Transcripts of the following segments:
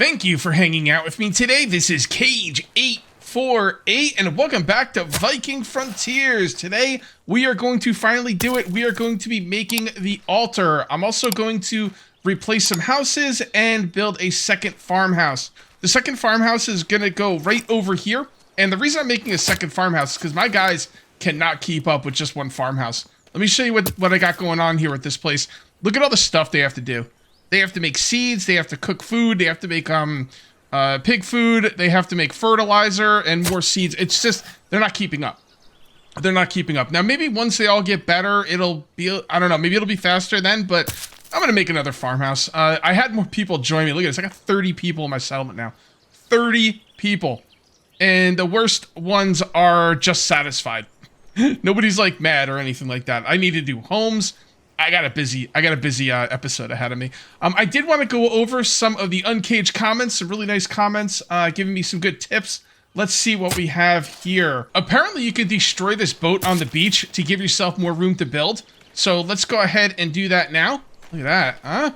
Thank you for hanging out with me today. This is Cage848, and welcome back to Viking Frontiers. Today, we are going to finally do it. We are going to be making the altar. I'm also going to replace some houses and build a second farmhouse. The second farmhouse is going to go right over here, and the reason I'm making a second farmhouse is because my guys cannot keep up with just one farmhouse. Let me show you what I got going on here with this place. Look at all the stuff they have to do. They have to make seeds, they have to cook food, they have to make pig food, they have to make fertilizer and more seeds. It's just, they're not keeping up. They're not keeping up. Now, maybe once they all get better, it'll be, I don't know, maybe it'll be faster then, but I'm going to make another farmhouse. I had more people join me. Look at this, I got 30 people in my settlement now. 30 people. And the worst ones are just satisfied. Nobody's like mad or anything like that. I need to do homes. I got a busy episode ahead of me. I did want to go over some of the uncaged comments, some really nice comments, giving me some good tips. Let's see what we have here. Apparently, you can destroy this boat on the beach to give yourself more room to build. So let's go ahead and do that now. Look at that, huh?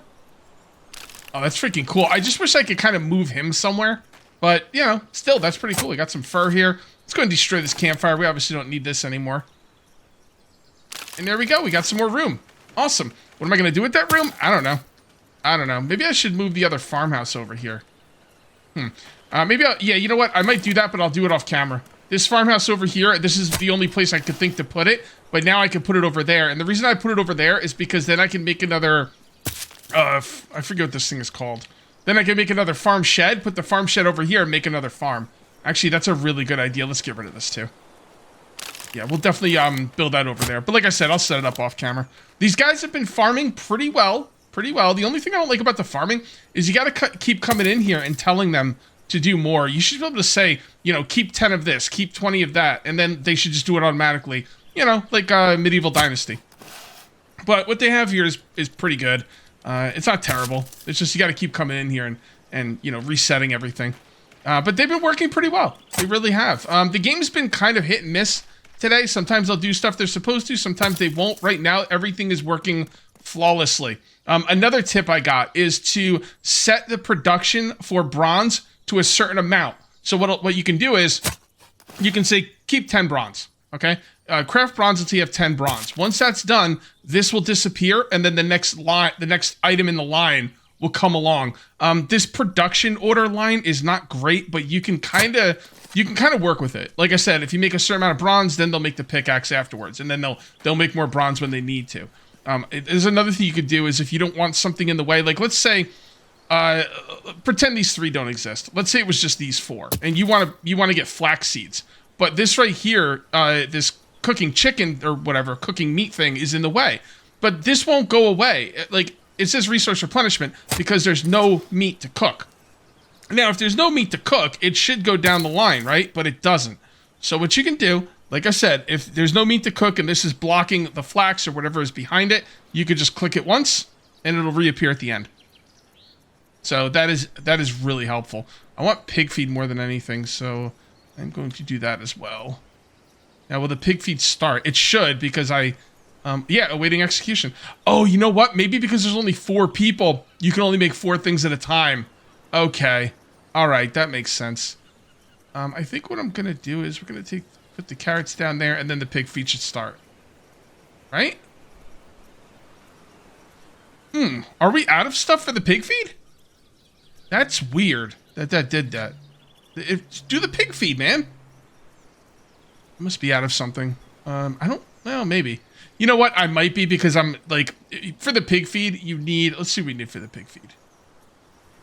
Oh, that's freaking cool. I just wish I could kind of move him somewhere. But, you know, still, that's pretty cool. We got some fur here. Let's go and destroy this campfire. We obviously don't need this anymore. And there we go. We got some more room. Awesome. What am I going to do with that room? I don't know. I don't know. Maybe I should move the other farmhouse over here. Maybe I'll... Yeah, you know what? I might do that, but I'll do it off camera. This farmhouse over here, this is the only place I could think to put it. But now I can put it over there. And the reason I put it over there is because then I can make another... I forget what this thing is called. Then I can make another farm shed, put the farm shed over here, and make another farm. Actually, that's a really good idea. Let's get rid of this, too. Yeah, we'll definitely build that over there. But like I said, I'll set it up off camera. These guys have been farming pretty well. The only thing I don't like about the farming is you got to keep coming in here and telling them to do more. You should be able to say, you know, keep 10 of this, keep 20 of that, and then they should just do it automatically. You know, like Medieval Dynasty. But what they have here is pretty good. It's not terrible. It's just you got to keep coming in here and you know, resetting everything. But they've been working pretty well. They really have. The game's been kind of hit and miss today. Sometimes they'll do stuff they're supposed to, sometimes they won't. Right now, everything is working flawlessly. Another tip I got is to set the production for bronze to a certain amount. So what you can do is, you can say, keep 10 bronze, okay? Craft bronze until you have 10 bronze. Once that's done, this will disappear, and then the next item in the line will come along. This production order line is not great, but you can kind of work with it. Like I said, if you make a certain amount of bronze, then they'll make the pickaxe afterwards, and then they'll make more bronze when they need to. There's another thing you could do is if you don't want something in the way, like let's say, pretend these 3 don't exist. Let's say it was just these 4, and you want to get flax seeds, but this right here, this cooking chicken or whatever cooking meat thing is in the way, but this won't go away. Like it says resource replenishment because there's no meat to cook. Now, if there's no meat to cook, it should go down the line, right? But it doesn't. So what you can do, like I said, if there's no meat to cook and this is blocking the flax or whatever is behind it, you could just click it once and it'll reappear at the end. So that is really helpful. I want pig feed more than anything, so I'm going to do that as well. Now, will the pig feed start? It should, because yeah, awaiting execution. Oh, you know what? Maybe because there's only 4 people, you can only make 4 things at a time. Okay. All right, that makes sense. I think what I'm going to do is we're going to put the carrots down there, and then the pig feed should start. Right? Are we out of stuff for the pig feed? That's weird that did that. Do the pig feed, man. I must be out of something. Well, maybe. You know what? I might be because I'm, like, for the pig feed, you need... Let's see what we need for the pig feed.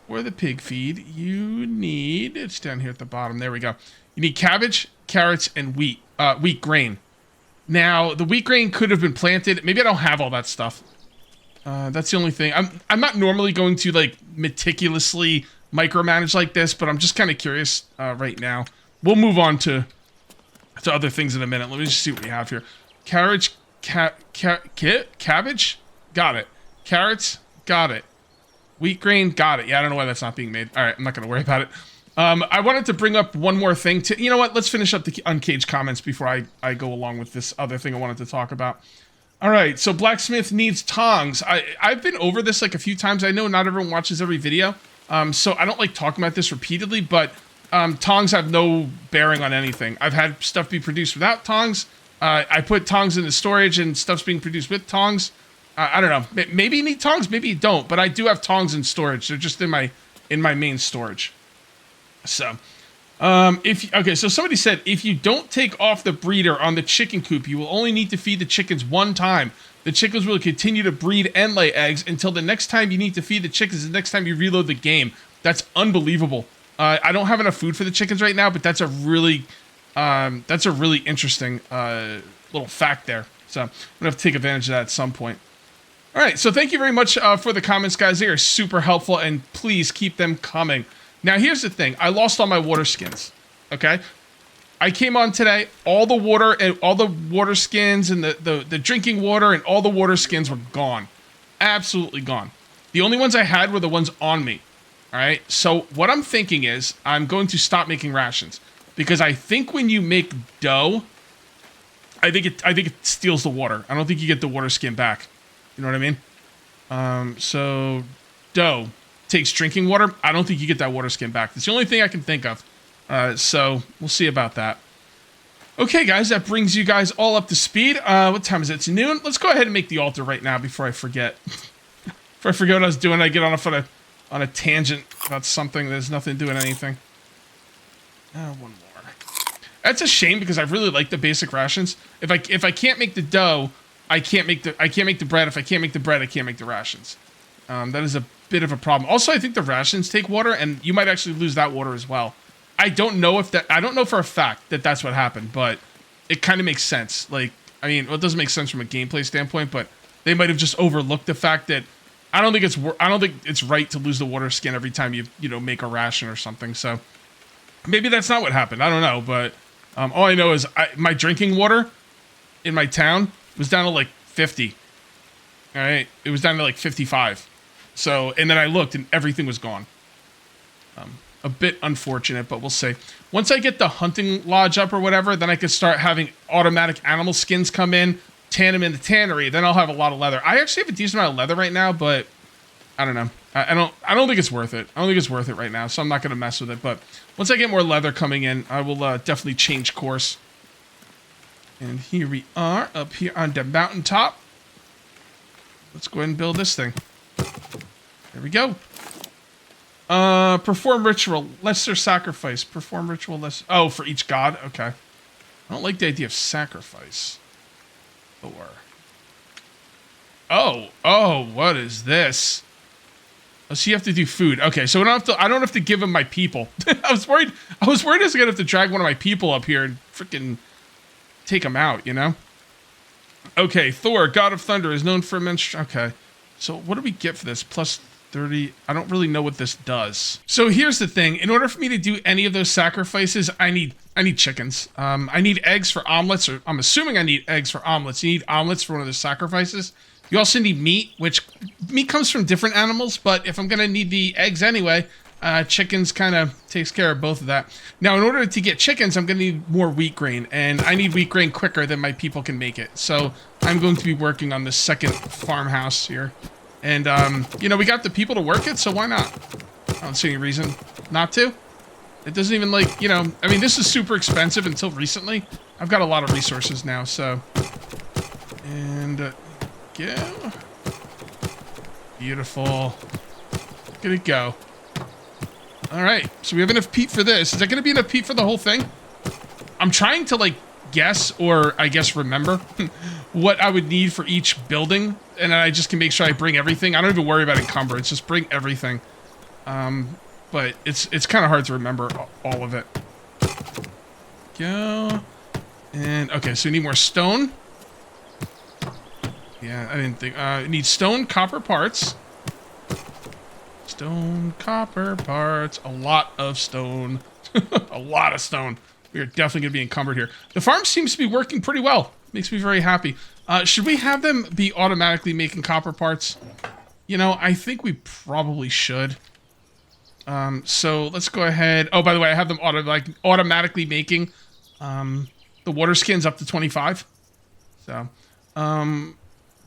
For the pig feed, you need... It's down here at the bottom. There we go. You need cabbage, carrots, and wheat grain. Now, the wheat grain could have been planted. Maybe I don't have all that stuff. That's the only thing. I'm not normally going to, like, meticulously micromanage like this, but I'm just kind of curious right now. We'll move on to other things in a minute. Let me just see what we have here. Cabbage, cabbage? Got it. Carrots? Got it. Wheat grain? Got it. Yeah, I don't know why that's not being made. All right, I'm not going to worry about it. I wanted to bring up one more thing. You know what? Let's finish up the uncaged comments before I go along with this other thing I wanted to talk about. All right, so blacksmith needs tongs. I've been over this like a few times. I know not everyone watches every video. So I don't like talking about this repeatedly, but tongs have no bearing on anything. I've had stuff be produced without tongs. I put tongs in the storage and stuff's being produced with tongs. I don't know. Maybe you need tongs, maybe you don't. But I do have tongs in storage. They're just in my main storage. So, okay, so somebody said, if you don't take off the breeder on the chicken coop, you will only need to feed the chickens one time. The chickens will continue to breed and lay eggs until the next time you need to feed the chickens, the next time you reload the game. That's unbelievable. I don't have enough food for the chickens right now, but that's a really interesting little fact there. So I'm gonna have to take advantage of that at some point. All right, so thank you very much for the comments, guys. They are super helpful, and please keep them coming. Now, here's the thing. I lost all my water skins, okay? I came on today, all the water skins and the drinking water and all the water skins were gone. Absolutely gone. The only ones I had were the ones on me, all right? So what I'm thinking is I'm going to stop making rations because I think when you make dough, I think it steals the water. I don't think you get the water skin back. You know what I mean? So dough takes drinking water. I don't think you get that water skin back. That's the only thing I can think of. So we'll see about that. Okay, guys, that brings you guys all up to speed. What time is it? It's noon. Let's go ahead and make the altar right now before I forget. Before I forget what I was doing, I get off on a tangent about something that has nothing to do with anything. One more. That's a shame because I really like the basic rations. If I can't make the dough, I can't make the bread. If I can't make the bread, I can't make the rations. That is a bit of a problem. Also, I think the rations take water, and you might actually lose that water as well. I don't know for a fact that that's what happened, but it kind of makes sense. Like, I mean, well, it doesn't make sense from a gameplay standpoint, but they might have just overlooked the fact that I don't think it's right to lose the water skin every time you make a ration or something. So maybe that's not what happened. I don't know, but all I know is my drinking water in my town was down to like 50. All right, it was down to like 55. So, and then I looked and everything was gone. A bit unfortunate, but we'll see. Once I get the hunting lodge up or whatever, then I could start having automatic animal skins come in, tan them in the tannery. Then I'll have a lot of leather. I actually have a decent amount of leather right now, but I don't know. I don't think it's worth it. I don't think it's worth it right now, so I'm not going to mess with it. But once I get more leather coming in, I will definitely change course. And here we are up here on the mountaintop. Let's go ahead and build this thing. There we go. Perform ritual, lesser sacrifice. Perform ritual, lesser... Oh, for each god? Okay. I don't like the idea of sacrifice. Or... Oh, what is this? Oh, so you have to do food. Okay, so I don't have to give him my people. I was worried I was going to have to drag one of my people up here and freaking take him out, you know? Okay, Thor, god of thunder, is known for immense... Okay. So what do we get for this? Plus 30. I don't really know what this does. So here's the thing. In order for me to do any of those sacrifices, I need chickens. I need eggs for omelets, or I'm assuming I need eggs for omelets. You need omelets for one of the sacrifices. You also need meat, which meat comes from different animals, but if I'm going to need the eggs anyway, chickens kind of takes care of both of that. Now, in order to get chickens, I'm going to need more wheat grain, and I need wheat grain quicker than my people can make it. So I'm going to be working on the second farmhouse here. And, we got the people to work it, so why not? I don't see any reason not to. It doesn't even, I mean, this is super expensive until recently. I've got a lot of resources now, so... And, go. Beautiful. Look at it go. Alright, so we have enough peat for this. Is that going to be enough peat for the whole thing? I'm trying to, guess, or I guess remember, what I would need for each building, and then I just can make sure I bring everything. I don't even worry about encumbrance, just bring everything. But it's kind of hard to remember all of it. Go. And, okay, so we need more stone. Yeah, I didn't think, need stone, copper parts. Stone, copper parts, a lot of stone. A lot of stone. We are definitely going to be encumbered here. The farm seems to be working pretty well. Makes me very happy. Should we have them be automatically making copper parts? You know, I think we probably should. So let's go ahead. Oh, by the way, I have them automatically making the water skins up to 25. So,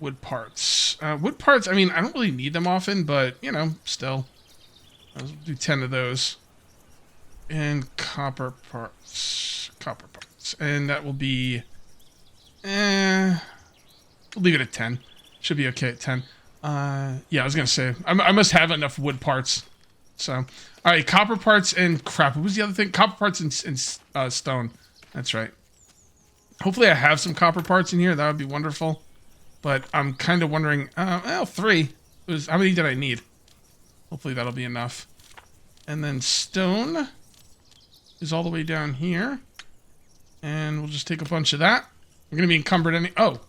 wood parts. Wood parts, I mean, I don't really need them often, but, still. I'll do 10 of those. And copper parts. Copper parts. And that will be... we'll leave it at 10. Should be okay at 10. Yeah, I was going to say, I must have enough wood parts. So, alright, copper parts and crap. What was the other thing? Copper parts and stone. That's right. Hopefully I have some copper parts in here. That would be wonderful. But I'm kind of wondering, well, 3. How many did I need? Hopefully that'll be enough. And then stone is all the way down here. And we'll just take a bunch of that. We're going to be encumbered any... Oh,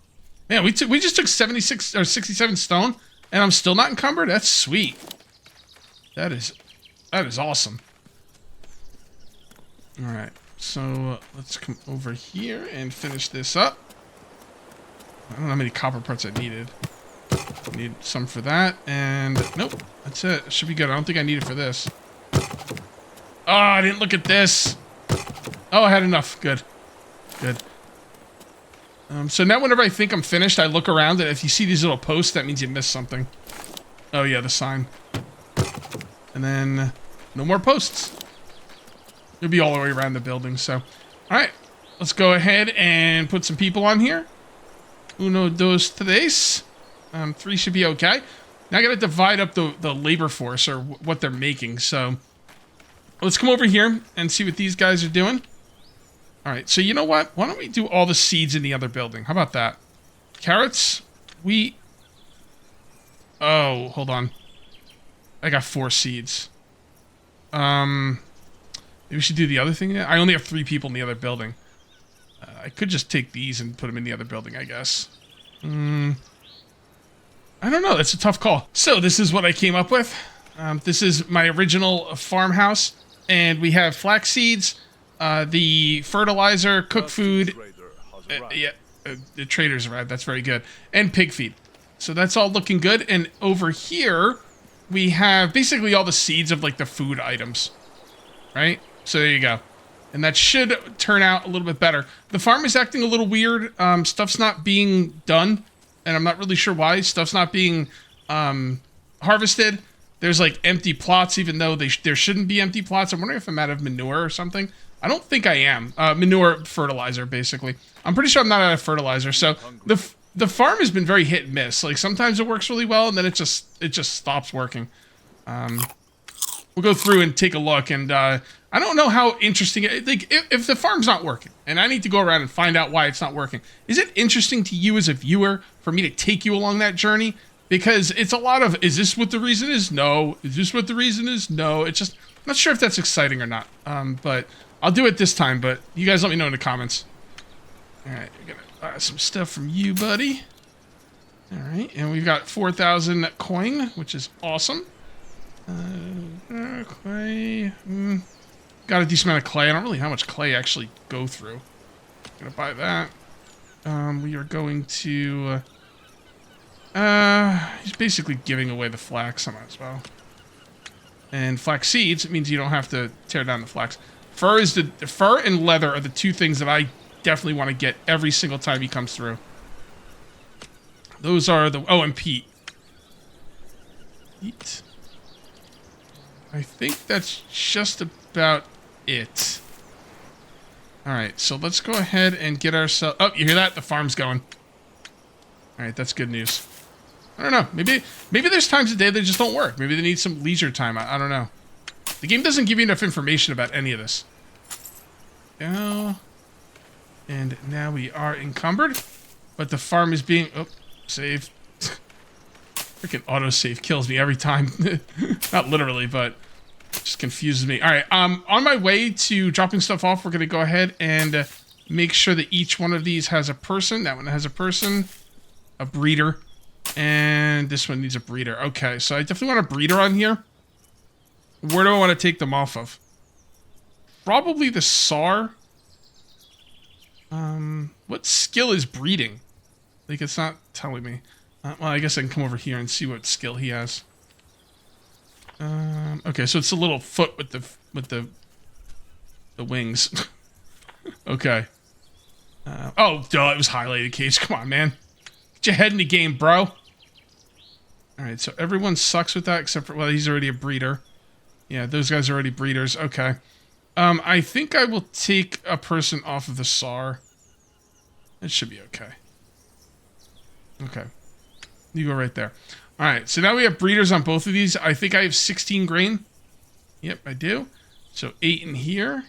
man, we just took 76 or 67 stone, and I'm still not encumbered? That's sweet. That is awesome. All right, so let's come over here and finish this up. I don't know how many copper parts I needed. Need some for that, and nope, that's it. Should be good. I don't think I need it for this. Oh, I didn't look at this. Oh, I had enough. Good. Good. So now whenever I think I'm finished, I look around, and if you see these little posts, that means you missed something. Oh, yeah, the sign. And then no more posts. You'll be all the way around the building, so. All right, let's go ahead and put some people on here. Uno, dos, tres. 3 should be okay. Now I gotta divide up the labor force, or what they're making, so. Let's come over here and see what these guys are doing. All right, so you know what? Why don't we do all the seeds in the other building? How about that? Carrots, wheat. Oh, hold on. I got 4 seeds. Maybe we should do the other thing. I only have 3 people in the other building. I could just take these and put them in the other building, I guess. I don't know. That's a tough call. So this is what I came up with. This is my original farmhouse. And we have flax seeds, the fertilizer, cooked food. The trader's arrived. That's very good. And pig feed. So that's all looking good. And over here, we have basically all the seeds of like the food items. Right? So there you go. And that should turn out a little bit better. The farm is acting a little weird. Stuff's not being done. And I'm not really sure why. Stuff's not being harvested. There's like empty plots, even though there shouldn't be empty plots. I'm wondering if I'm out of manure or something. I don't think I am. Manure fertilizer, basically. I'm pretty sure I'm not out of fertilizer. So the farm has been very hit and miss. Like sometimes it works really well, and then it just stops working. We'll go through and take a look, and I don't know how interesting. Like if the farm's not working, and I need to go around and find out why it's not working, is it interesting to you as a viewer for me to take you along that journey? Because it's a lot of, is this what the reason is? No. Is this what the reason is? No. It's just, I'm not sure if that's exciting or not. But I'll do it this time, but you guys let me know in the comments. All right, we're going to buy some stuff from you, buddy. All right, and we've got 4,000 coin, which is awesome. Clay. Got a decent amount of clay. I don't really know how much clay I actually go through. Gonna buy that. We are going to... he's basically giving away the flax. I might as well. And flax seeds, it means you don't have to tear down the flax. Fur and leather are the 2 things that I definitely want to get every single time he comes through. Those are the... Oh, and peat. Peat. I think that's just about it. Alright, so let's go ahead and get ourselves... Oh, you hear that? The farm's going. Alright, that's good news. I don't know. Maybe there's times of day that just don't work. Maybe they need some leisure time. I don't know. The game doesn't give you enough information about any of this. Go. And now we are encumbered. But the farm is being... Oh, save. Freaking autosave kills me every time. Not literally, but... just confuses me. All right, on my way to dropping stuff off, we're going to go ahead and make sure that each one of these has a person. That one has a person, a breeder, and this one needs a breeder. Okay, so I definitely want a breeder on here. Where do I want to take them off of? Probably the SAR. What skill is breeding? Like, it's not telling me. Well, I guess I can come over here and see what skill he has. Okay, so it's a little foot with the wings. Okay. Oh, duh, it was highlighted, Cage. Come on, man. Get your head in the game, bro. Alright, so everyone sucks with that except for, well, he's already a breeder. Yeah, those guys are already breeders. Okay. I think I will take a person off of the SAR. It should be okay. Okay. You go right there. All right, so now we have breeders on both of these. I think I have 16 grain. Yep, I do. So 8 in here.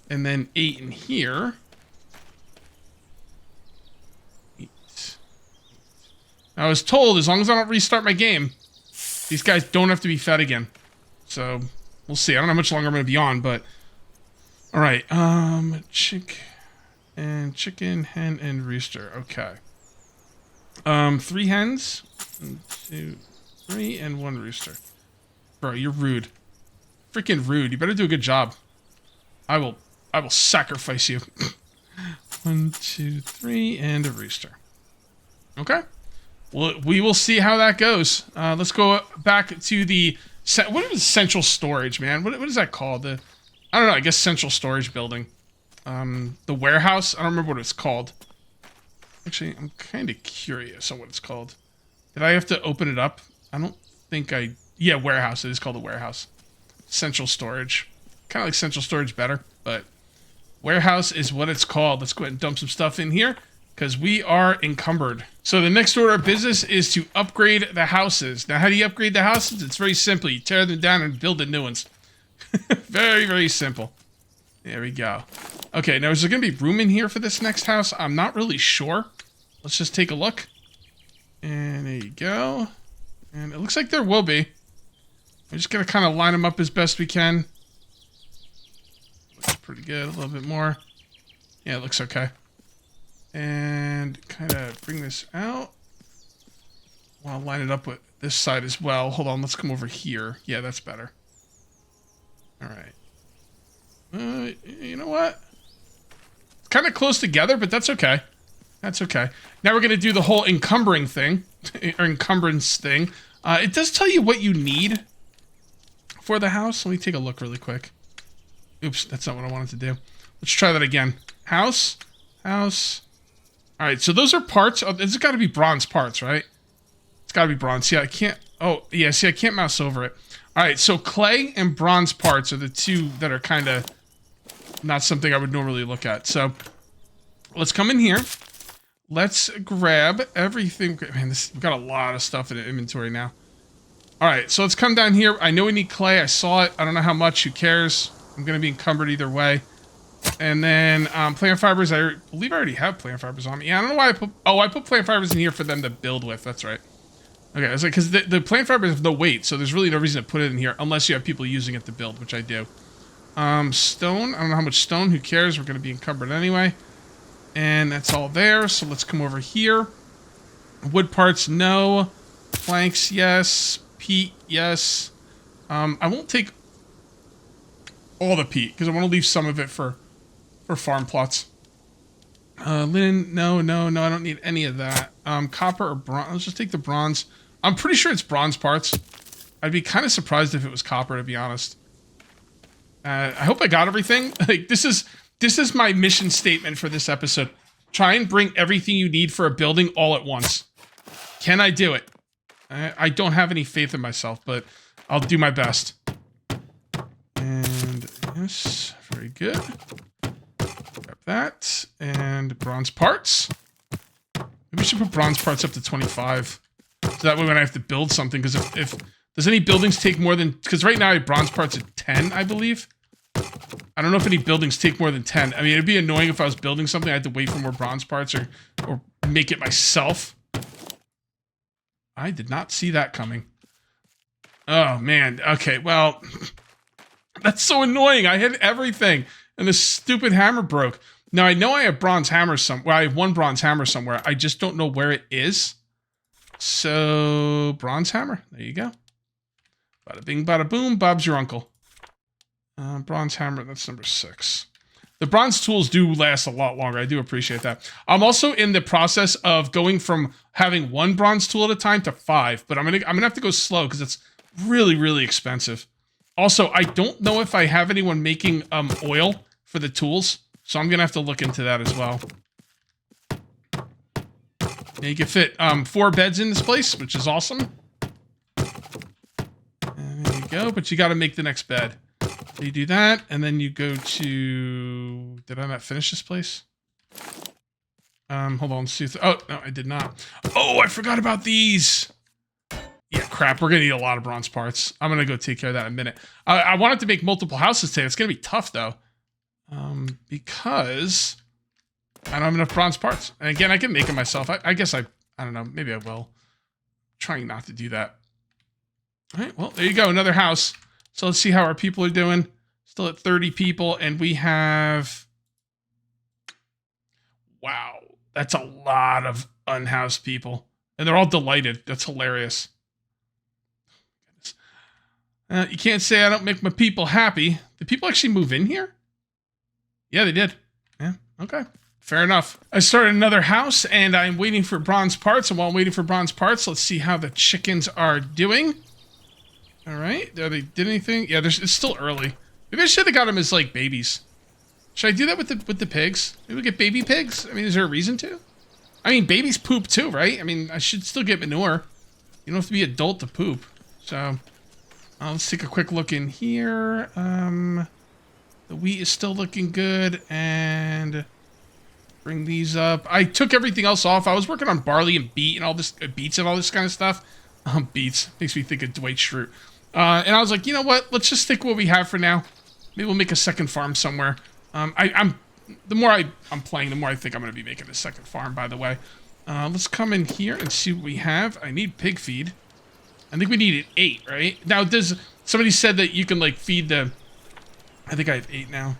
And then 8 in here. 8. I was told as long as I don't restart my game, these guys don't have to be fed again. So we'll see. I don't know how much longer I'm going to be on, but all right. Chicken, hen, and rooster. Okay. 3 hens, 1, 2, 3, and 1 rooster. Bro, you're rude. Freaking rude. You better do a good job. I will sacrifice you. 1, 2, 3, and a rooster. Okay. Well, we will see how that goes. Let's go back to the what is central storage, man? What is that called? I don't know. I guess central storage building. The warehouse. I don't remember what it's called. Actually, I'm kind of curious on what it's called. Did I have to open it up? I don't think I... Yeah, warehouse. It is called a warehouse. Central storage. Kind of like central storage better, but warehouse is what it's called. Let's go ahead and dump some stuff in here because we are encumbered. So the next order of business is to upgrade the houses. Now, how do you upgrade the houses? It's very simple. You tear them down and build the new ones. Very, very simple. There we go. Okay, now is there going to be room in here for this next house? I'm not really sure. Let's just take a look. And there you go. And it looks like there will be. We're just going to kind of line them up as best we can. Looks pretty good. A little bit more. Yeah, it looks okay. And kind of bring this out. Well, I'll line it up with this side as well. Hold on, let's come over here. Yeah, that's better. All right. You know what? It's kind of close together, but that's okay. That's okay. Now we're going to do the whole encumbering thing, or encumbrance thing. It does tell you what you need for the house. Let me take a look really quick. Oops, that's not what I wanted to do. Let's try that again. House. All right, so those are parts. It's got to be bronze parts, right? It's got to be bronze. See, I can't... Oh, yeah, see, I can't mouse over it. All right, so clay and bronze parts are the two that are kind of not something I would normally look at. So let's come in here. Let's grab everything. Man, we've got a lot of stuff in the inventory now. All right, so let's come down here. I know we need clay. I saw it. I don't know how much. Who cares? I'm going to be encumbered either way. And then plant fibers. I believe I already have plant fibers on me. Yeah, I don't know why I put... Oh, I put plant fibers in here for them to build with. That's right. Okay, I was like, because the plant fibers have no weight, so there's really no reason to put it in here unless you have people using it to build, which I do. Stone. I don't know how much stone. Who cares? We're going to be encumbered anyway. And that's all there. So let's come over here. Wood parts, no. Planks, yes. Peat, yes. I won't take all the peat because I want to leave some of it for farm plots. Linen, no. I don't need any of that. Copper or bronze. Let's just take the bronze. I'm pretty sure it's bronze parts. I'd be kind of surprised if it was copper, to be honest. I hope I got everything. Like this is my mission statement for this episode. Try and bring everything you need for a building all at once. Can I do it? I don't have any faith in myself, but I'll do my best. And yes, very good. Grab that and bronze parts. Maybe we should put bronze parts up to 25. So that way when I have to build something, because if does any buildings take more than, because right now I have bronze parts at 10, I believe. I don't know if any buildings take more than 10. I mean, it'd be annoying if I was building something, I had to wait for more bronze parts or make it myself. I did not see that coming. Oh, man. Okay, well, that's so annoying. I had everything, and this stupid hammer broke. Now, I know I have bronze hammers somewhere. Well, I have one bronze hammer somewhere. I just don't know where it is. So, bronze hammer. There you go. Bada bing, bada boom. Bob's your uncle. Bronze hammer, that's number 6. The bronze tools do last a lot longer. I do appreciate that. I'm also in the process of going from having 1 bronze tool at a time to 5, but I'm gonna have to go slow because it's really, really expensive. Also, I don't know if I have anyone making oil for the tools, so I'm gonna have to look into that as well. Yeah, you can fit 4 beds in this place, which is awesome. go, but you got to make the next bed. So you do that, and then you go to... Did I not finish this place? Hold on. See. Oh, no, I did not. Oh, I forgot about these. Yeah, crap. We're going to need a lot of bronze parts. I'm going to go take care of that in a minute. I wanted to make multiple houses today. It's going to be tough, though. Because I don't have enough bronze parts. And again, I can make them myself. I guess I don't know. Maybe I will. I'm trying not to do that. All right, well, there you go. Another house. So let's see how our people are doing. Still at 30 people, and we have... Wow, that's a lot of unhoused people. And they're all delighted. That's hilarious. You can't say I don't make my people happy. Did people actually move in here? Yeah, they did. Yeah, okay. Fair enough. I started another house, and I'm waiting for bronze parts. And while I'm waiting for bronze parts, let's see how the chickens are doing. All right. Did they did anything? Yeah, it's still early. Maybe I should have got them as, like, babies. Should I do that with the pigs? Maybe we get baby pigs? I mean, is there a reason to? I mean, babies poop too, right? I mean, I should still get manure. You don't have to be adult to poop. So, let's take a quick look in here. The wheat is still looking good, and bring these up. I took everything else off. I was working on barley and beet and all this, beets and all this kind of stuff. Beets makes me think of Dwight Schrute. And I was like, you know what? Let's just stick with what we have for now. Maybe we'll make a second farm somewhere. The more I'm playing, the more I think I'm going to be making a second farm, by the way. Let's come in here and see what we have. I need pig feed. I think we needed 8, right? Now, somebody said that you can, like, feed the... I think I have 8 now.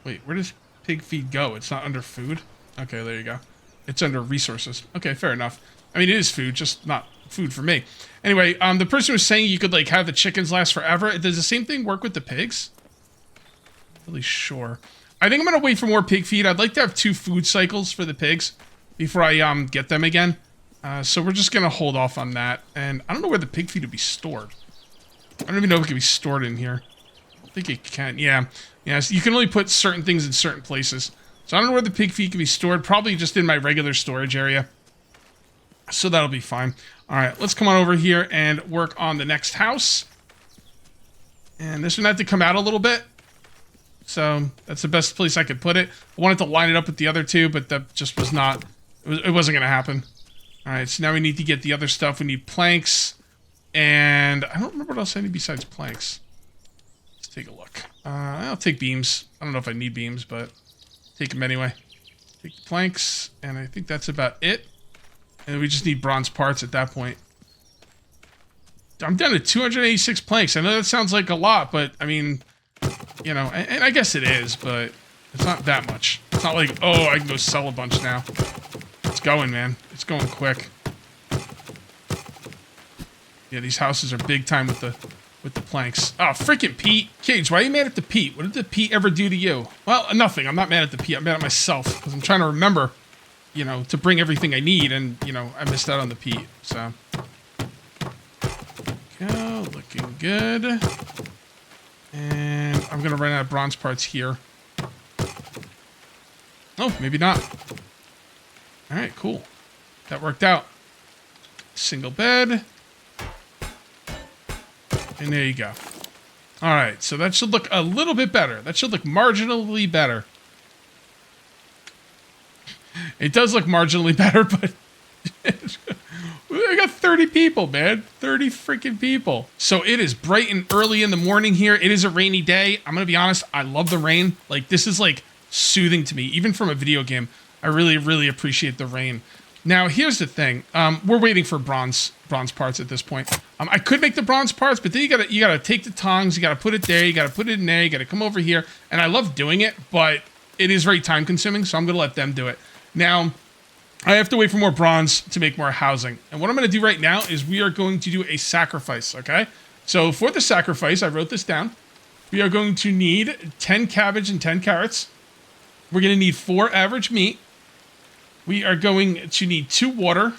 Wait, where does pig feed go? It's not under food? Okay, there you go. It's under resources. Okay, fair enough. I mean, it is food, just not food for me. Anyway, the person was saying you could, like, have the chickens last forever. Does the same thing work with the pigs? Not really sure. I think I'm going to wait for more pig feed. I'd like to have 2 food cycles for the pigs before I get them again. So we're just going to hold off on that. And I don't know where the pig feed would be stored. I don't even know if it can be stored in here. I think it can. Yeah. Yeah, so you can only put certain things in certain places. So I don't know where the pig feed can be stored. Probably just in my regular storage area. So that'll be fine. All right, let's come on over here and work on the next house. And this one had to come out a little bit. So that's the best place I could put it. I wanted to line it up with the other two, but that just was not... It wasn't going to happen. All right, so now we need to get the other stuff. We need planks. And I don't remember what else I need besides planks. Let's take a look. I'll take beams. I don't know if I need beams, but take them anyway. Take the planks, and I think that's about it. And we just need bronze parts at that point. I'm down to 286 planks. I know that sounds like a lot, but, I mean, you know, and I guess it is, but it's not that much. It's not like, oh, I can go sell a bunch now. It's going, man. It's going quick. Yeah, these houses are big time with the planks. Oh, freaking Pete. Cage, why are you mad at the Pete? What did the Pete ever do to you? Well, nothing. I'm not mad at the Pete. I'm mad at myself because I'm trying to remember, you know, to bring everything I need, and, you know, I missed out on the Pete, so. Go, looking good. And I'm going to run out of bronze parts here. Oh, maybe not. All right, cool. That worked out. Single bed. And there you go. All right, so that should look a little bit better. That should look marginally better. It does look marginally better, but I got 30 people, man. 30 freaking people. So it is bright and early in the morning here. It is a rainy day. I'm going to be honest. I love the rain. Like, this is, like, soothing to me. Even from a video game, I really, really appreciate the rain. Now, here's the thing. We're waiting for bronze parts at this point. I could make the bronze parts, but then you gotta take the tongs, you gotta put it there, you gotta put it in there, you gotta come over here. And I love doing it, but it is very time consuming, so I'm gonna let them do it. Now, I have to wait for more bronze to make more housing. And what I'm gonna do right now is we are going to do a sacrifice, okay? So for the sacrifice, I wrote this down. We are going to need 10 cabbage and 10 carrots. We're gonna need 4 average meat. We are going to need 2 water.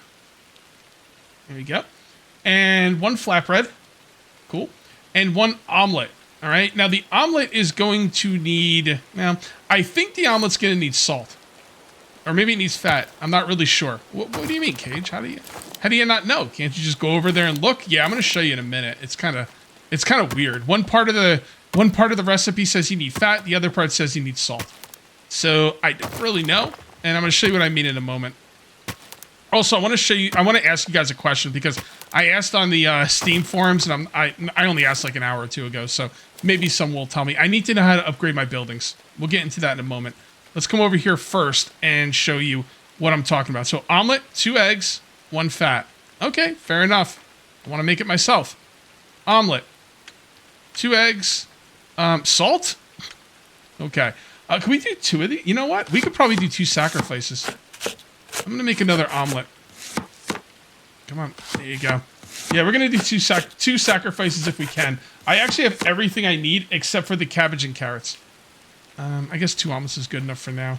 There we go. And 1 flatbread. Cool. And 1 omelet. All right. Now, the omelet is going to need... Now, I think the omelet's going to need salt. Or maybe it needs fat. I'm not really sure. What do you mean, Cage? How How do you not know? Can't you just go over there and look? Yeah, I'm going to show you in a minute. It's kind of weird. One part of the recipe says you need fat. The other part says you need salt. So I don't really know. And I'm going to show you what I mean in a moment. Also, I want to ask you guys a question because I asked on the Steam forums, and I only asked like an hour or two ago, so maybe someone will tell me. I need to know how to upgrade my buildings. We'll get into that in a moment. Let's come over here first and show you what I'm talking about. So omelet, 2 eggs, 1 fat. Okay, fair enough. I want to make it myself. Omelet, 2 eggs, salt. Okay, can we do 2 of these? You know what? We could probably do 2 sacrifices. I'm going to make another omelet. Come on. There you go. Yeah, we're going to do 2 sacrifices if we can. I actually have everything I need except for the cabbage and carrots. I guess 2 omelets is good enough for now.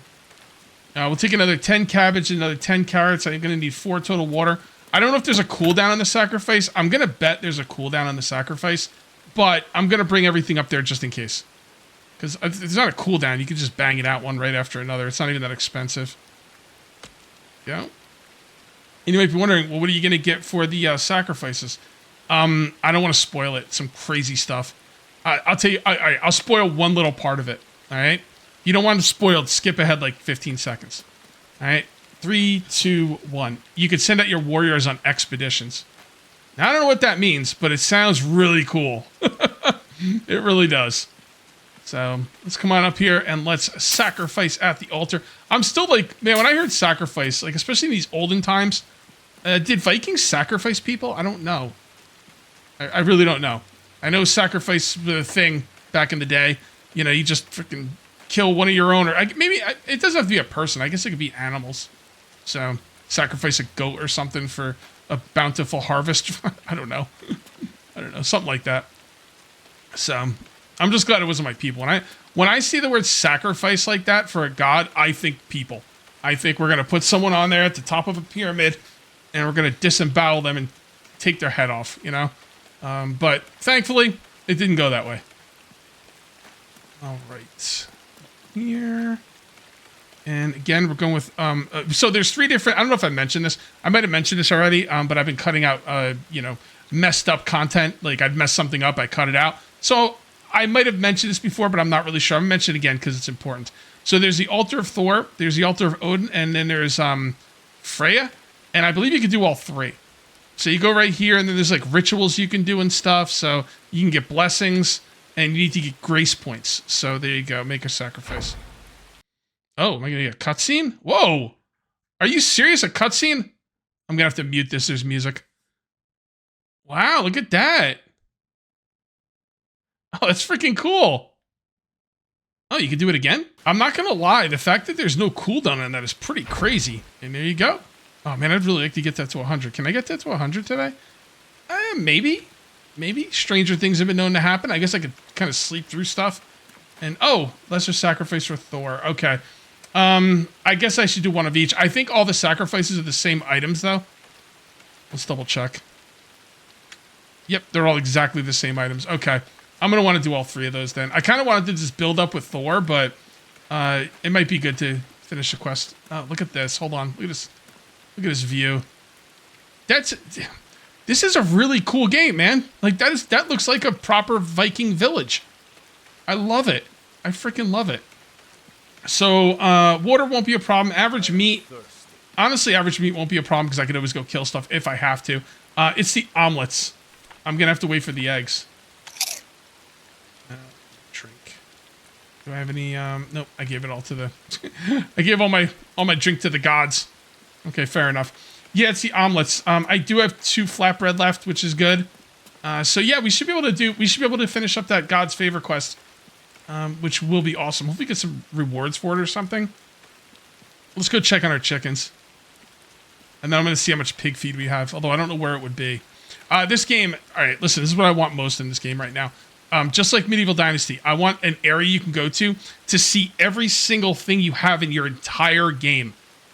We'll take another 10 cabbage, another 10 carrots. I'm going to need 4 total water. I don't know if there's a cooldown on the sacrifice. I'm going to bet there's a cooldown on the sacrifice. But I'm going to bring everything up there just in case. Because if there's not a cooldown, you can just bang it out one right after another. It's not even that expensive. Yeah. And you might be wondering, well, what are you going to get for the sacrifices? I don't want to spoil it. Some crazy stuff. I'll tell you, I'll spoil one little part of it. All right? You don't want it spoiled. Skip ahead like 15 seconds. All right? 3, 2, 1. You could send out your warriors on expeditions. Now, I don't know what that means, but it sounds really cool. It really does. So let's come on up here and let's sacrifice at the altar. I'm still like, man, when I heard sacrifice, like especially in these olden times, did Vikings sacrifice people? I don't know. I really don't know. I know sacrifice was a thing back in the day. You know, you just freaking kill one of your own, or it doesn't have to be a person. I guess it could be animals. So sacrifice a goat or something for a bountiful harvest. I don't know. I don't know, something like that. So I'm just glad it wasn't my people. When I see the word sacrifice like that for a god, I think people. I think we're going to put someone on there at the top of a pyramid, and we're going to disembowel them and take their head off, you know? But thankfully, it didn't go that way. All right. Here. And again, we're going with... so there's 3 different... I don't know if I mentioned this. I might have mentioned this already, but I've been cutting out, messed up content. Like, I'd messed something up, I cut it out. So I might have mentioned this before, but I'm not really sure. I'm going to mention it again because it's important. So there's the altar of Thor, there's the altar of Odin, and then there's Freya. And I believe you can do all 3. So you go right here, and then there's like rituals you can do and stuff. So you can get blessings, and you need to get grace points. So there you go. Make a sacrifice. Oh, am I going to get a cutscene? Whoa! Are you serious? A cutscene? I'm going to have to mute this. There's music. Wow, look at that. Oh, that's freaking cool. Oh, you can do it again? I'm not going to lie. The fact that there's no cooldown on that is pretty crazy. And there you go. Oh, man, I'd really like to get that to 100. Can I get that to 100 today? Maybe. Maybe. Stranger things have been known to happen. I guess I could kind of sleep through stuff. And, oh, lesser sacrifice for Thor. Okay. I guess I should do one of each. I think all the sacrifices are the same items, though. Let's double check. Yep, they're all exactly the same items. Okay. I'm going to want to do all 3 of those then. I kind of wanted to just build up with Thor, but it might be good to finish the quest. Oh, look at this. Hold on. Look at this. Look at this view. This is a really cool game, man. Like, that looks like a proper Viking village. I love it. I freaking love it. So, water won't be a problem. Average meat. Honestly, average meat won't be a problem because I could always go kill stuff if I have to. It's the omelets. I'm going to have to wait for the eggs. Drink. Do I have any, nope, I gave it all to the... I gave all my drink to the gods. Okay, fair enough. Yeah, it's the omelets. I do have 2 flatbread left, which is good. So yeah, we should be able to finish up that God's Favor quest. Which will be awesome. Hopefully get some rewards for it or something. Let's go check on our chickens. And then I'm going to see how much pig feed we have, although I don't know where it would be. This game, all right, listen, this is what I want most in this game right now. Just like Medieval Dynasty, I want an area you can go to see every single thing you have in your entire game.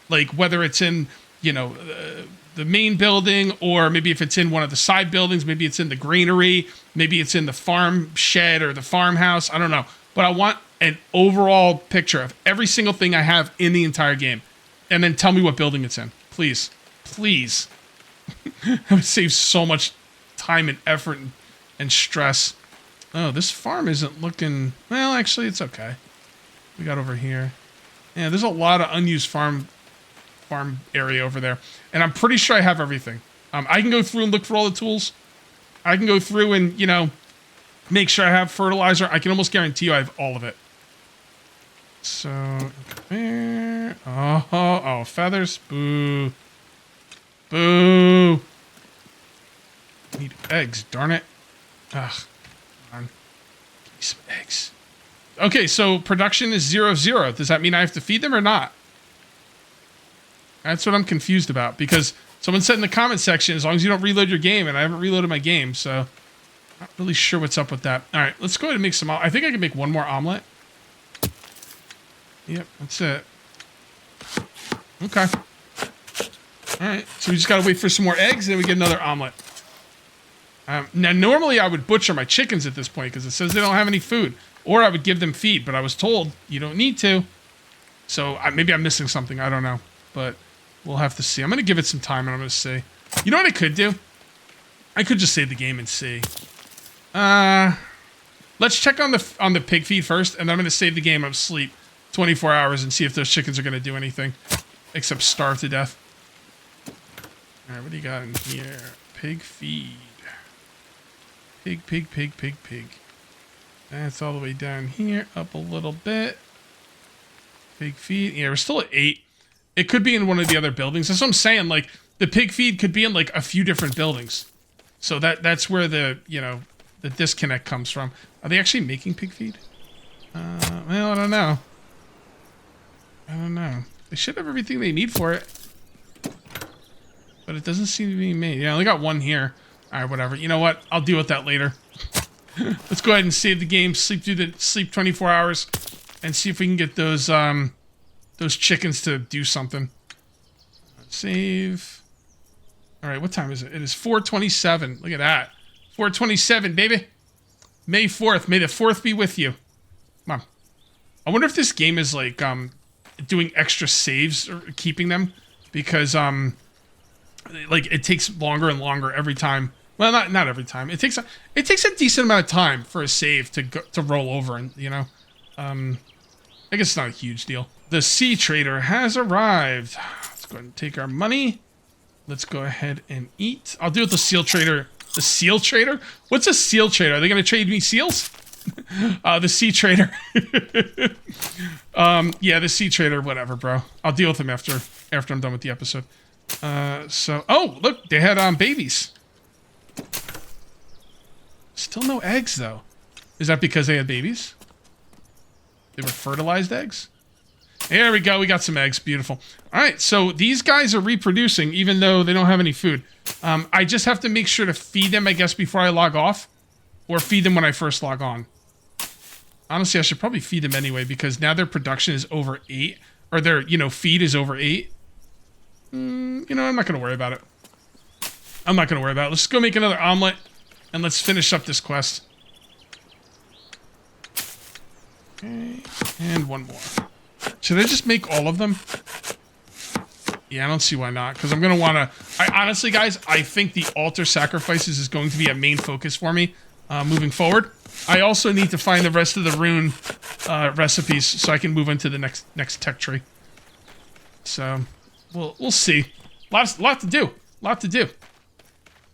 Like whether it's in, the main building, or maybe if it's in one of the side buildings, maybe it's in the granary, maybe it's in the farm shed or the farmhouse, I don't know. But I want an overall picture of every single thing I have in the entire game. And then tell me what building it's in. Please. Please. That would save so much time and effort and stress. Oh, this farm isn't looking... Well, actually, it's okay. We got over here. Yeah, there's a lot of unused farm area over there. And I'm pretty sure I have everything. I can go through and look for all the tools. I can go through and, you know, make sure I have fertilizer. I can almost guarantee you I have all of it. So, there. Oh, feathers. Boo. Boo. Need eggs, darn it. Ugh. Come on. Give me some eggs. Okay, so production is 0-0. Does that mean I have to feed them or not? That's what I'm confused about, because someone said in the comment section, as long as you don't reload your game, and I haven't reloaded my game, so not really sure what's up with that. All right, let's go ahead and make some. I think I can make one more omelet. Yep, that's it. Okay. All right, so we just gotta wait for some more eggs, and then we get another omelet. Now, normally I would butcher my chickens at this point because it says they don't have any food, or I would give them feed, but I was told you don't need to. So maybe I'm missing something. I don't know, but we'll have to see. I'm gonna give it some time, and I'm gonna see. You know what I could do? I could just save the game and see. Let's check on the pig feed first, and then I'm gonna save the game. I'm asleep 24 hours and see if those chickens are gonna do anything except starve to death. All right, what do you got in here? Pig feed. Pig, pig, pig, pig, pig. That's all the way down here, up a little bit. Pig feed. Yeah, we're still at 8. It could be in one of the other buildings. That's what I'm saying. Like, the pig feed could be in, like, a few different buildings. So that's where the, you know, the disconnect comes from. Are they actually making pig feed? Well, I don't know. I don't know. They should have everything they need for it. But it doesn't seem to be made. Yeah, I only got one here. Alright, whatever. You know what? I'll deal with that later. Let's go ahead and save the game, sleep 24 hours, and see if we can get those chickens to do something. Save. Alright, what time is it? It is 4:27. Look at that. 4:27, baby. May 4th. May the 4th be with you. Come on. I wonder if this game is like doing extra saves or keeping them, because like it takes longer and longer every time. Well, not every time. It takes a decent amount of time for a save to roll over, and you know, I guess it's not a huge deal. The sea trader has arrived. Let's go ahead and take our money. Let's go ahead and eat. I'll do it with the seal trader. The seal trader? What's a seal trader? Are they going to trade me seals? The sea trader. Yeah, the sea trader. Whatever, bro. I'll deal with him after I'm done with the episode. Oh, look, they had babies. Still no eggs, though. Is that because they had babies? They were fertilized eggs? There we go. We got some eggs. Beautiful. All right, so these guys are reproducing, even though they don't have any food. I just have to make sure to feed them, I guess, before I log off, or feed them when I first log on. Honestly, I should probably feed them anyway, because now their production is over 8, or their, you know, feed is over 8. You know, I'm not going to worry about it. I'm not going to worry about it. Let's go make another omelet, and let's finish up this quest. Okay, and one more. Should I just make all of them? Yeah, I don't see why not, because I'm going to want to... honestly, guys, I think the altar sacrifices is going to be a main focus for me moving forward. I also need to find the rest of the rune recipes so I can move into the next tech tree. So... We'll see. Lot to do. Lot to do.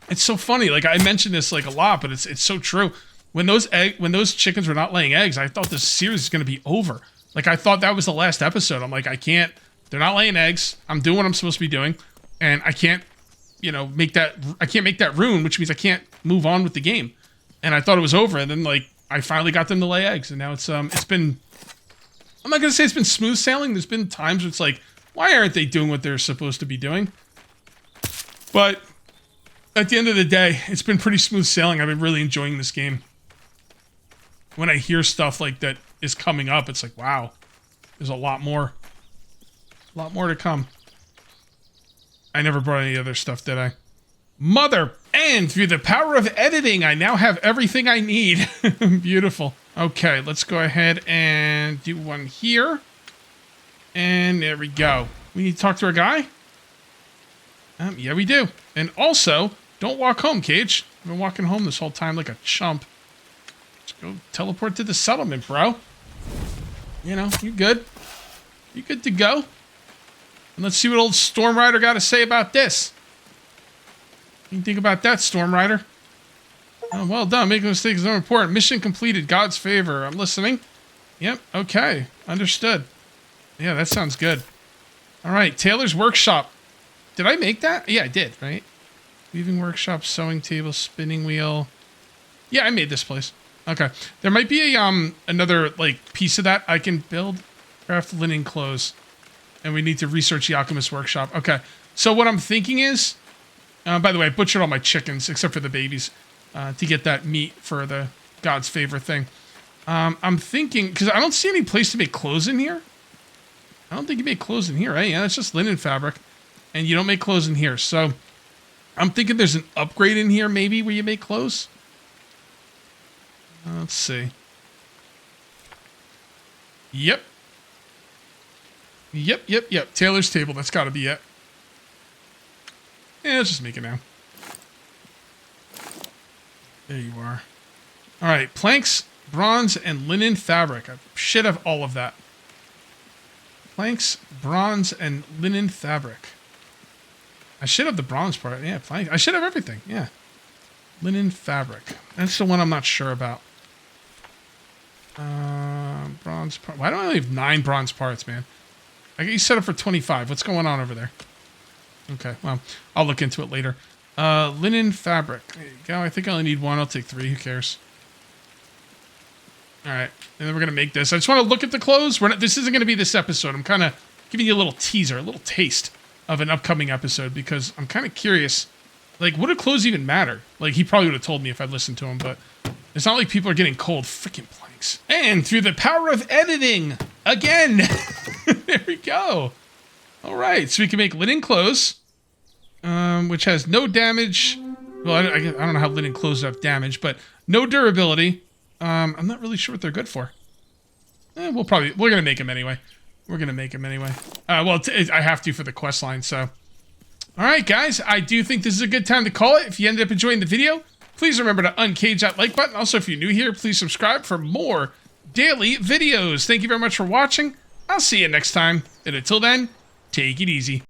It's so funny. Like, I mentioned this like a lot, but it's so true. When those chickens were not laying eggs, I thought this series was going to be over. Like, I thought that was the last episode. I'm like, I can't. They're not laying eggs. I'm doing what I'm supposed to be doing, and I can't, you know, I can't make that rune, which means I can't move on with the game. And I thought it was over, and then like I finally got them to lay eggs, and now it's been. I'm not gonna say it's been smooth sailing. There's been times where it's like, why aren't they doing what they're supposed to be doing? But at the end of the day, it's been pretty smooth sailing. I've been really enjoying this game. When I hear stuff like that is coming up, it's like, wow, there's a lot more. A lot more to come. I never brought any other stuff, did I? Mother! And through the power of editing, I now have everything I need. Beautiful. Okay, let's go ahead and do one here. And there we go. We need to talk to our guy? Yeah, we do. And also, don't walk home, Cage. I've been walking home this whole time like a chump. Just go teleport to the settlement, bro. You know, you good. You good to go. And let's see what old Storm Rider got to say about this. What do you think about that, Storm Rider? Oh, well done. Making mistakes is not important. Mission completed. God's favor. I'm listening. Yep. Okay. Understood. Yeah, that sounds good. All right. Tailor's Workshop. Did I make that? Yeah, I did, right? Weaving Workshop, Sewing Table, Spinning Wheel. Yeah, I made this place. Okay. There might be a another like piece of that I can build. Craft linen clothes. And we need to research the Alchemist Workshop. Okay. So what I'm thinking is, by the way, I butchered all my chickens except for the babies to get that meat for the God's favor thing. I'm thinking, because I don't see any place to make clothes in here. I don't think you make clothes in here, right? Yeah, it's just linen fabric. And you don't make clothes in here. So I'm thinking there's an upgrade in here maybe where you make clothes. Let's see. Yep. Yep. Tailor's Table. That's got to be it. Yeah, let's just make it now. There you are. All right. Planks, bronze, and linen fabric. I should have all of that. Planks, bronze, and linen fabric. I should have the bronze part. Yeah, plank. I should have everything. Yeah. Linen fabric. That's the one I'm not sure about. Bronze part. Why do I only have 9 bronze parts, man? I get you set up for 25. What's going on over there? Okay, well, I'll look into it later. Linen fabric. There you go. I think I only need 1. I'll take 3. Who cares? All right, and then we're gonna make this. I just want to look at the clothes. This isn't gonna be this episode. I'm kind of giving you a little teaser, a little taste of an upcoming episode because I'm kind of curious. Like, what do clothes even matter? Like, he probably would have told me if I'd listened to him, but it's not like people are getting cold freaking planks. And through the power of editing, again, there we go. All right, so we can make linen clothes, which has no damage. Well, I don't know how linen clothes have damage, but no durability. I'm not really sure what they're good for. We're gonna make them anyway. Well, I have to for the quest line, so. All right, guys, I do think this is a good time to call it. If you ended up enjoying the video, please remember to uncage that like button. Also, if you're new here, please subscribe for more daily videos. Thank you very much for watching. I'll see you next time. And until then, take it easy.